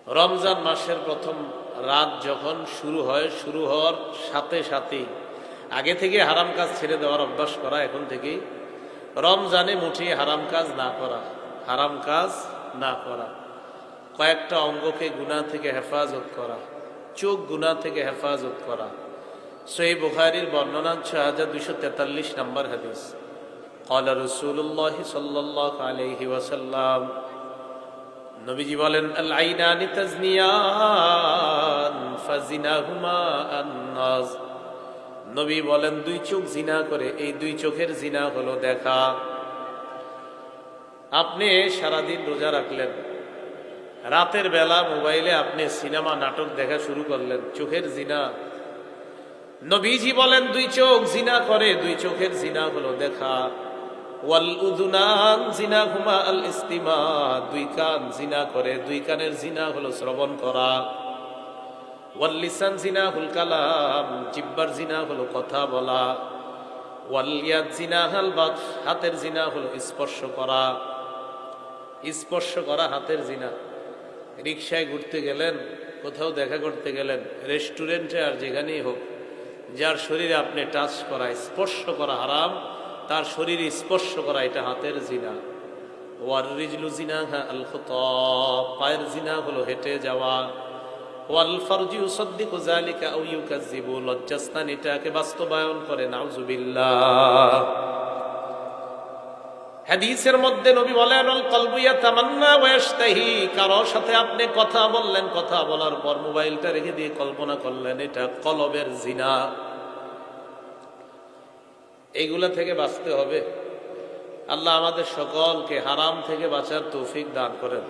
রমজান মাসের প্রথম রাত যখন শুরু হয়, শুরু হওয়ার সাথে সাথে আগে থেকে হারাম কাজ ছেড়ে দেওয়ার অভ্যাস করা, এখন থেকেই রমজানে মুঠিয়ে হারাম কাজ না করা, হারাম কাজ না করা, কয়েকটা অঙ্গকে গুনাহ থেকে হেফাজত করা, চোখ গুনাহ থেকে হেফাজত করা। সহিহ বুখারীর বর্ণনা 6243 নম্বর হাদিস। ক্বালা রাসূলুল্লাহ সাল্লাল্লাহু আলাইহি ওয়াসাল্লাম, নবীজি বলেন, আল আইনানি তাজনিয়ান ফাজিনাহুমা আন-নাজ। নবী বলেন, দুই চোখ জিনা করে, এই দুই চোখের জিনা হলো দেখা। আপনি সারাদিন রোজা রাখলেন, রাতের বেলা মোবাইলে আপনি সিনেমা নাটক দেখা শুরু করলেন, চোখের জিনা। নবীজি বলেন, দুই চোখ জিনা করে, দুই চোখের জিনা হলো দেখা। ওয়াল উযুনান জিনাহুমা আল ইস্তিমা, দুই কান জিনা করে, দুই কানের জিনা হলো শ্রবণ করা। ওয়াল লিসান জিনাহুল কালাম, জিহ্বার জিনা হলো কথা বলা। ওয়াল ইয়াদ জিনাহুল বাতশ, হাতের জিনা হলো স্পর্শ করা। স্পর্শ করা হাতের জিনা। রিকশায় ঘুরতে গেলেন, কোথাও দেখা করতে গেলেন, রেস্টুরেন্টে, আর যেখানেই হোক, যার শরীরে আপনি টাচ করা, স্পর্শ করা হারাম, তার শরীরে স্পর্শ করা এটা হাতের জিনা। ওয়ার রিজলু জিনাহা আল খুতা, পায়ের জিনা হলো হেঁটে যাওয়া। ওয়াল ফারজু ইউসাদ্দিকু যালিকা আও ইউকাযযিবু, লজ্জাস্থান এটাকে বাস্তবায়ন করে, নাউযুবিল্লাহ। হাদিসের মধ্যে নবী বলেন, আল কলবু ইয়াতামান্না ওয়া ইয়াশতাহি, কারো সাথে আপনি কথা বললেন, কথা বলার পর মোবাইলটা রেখে দিয়ে কল্পনা করলেন, এটা কলবের জিনা। এইগুলা থেকে বাঁচতে হবে। আল্লাহ আমাদের সকলকে হারাম থেকে বাঁচার তৌফিক দান করেন।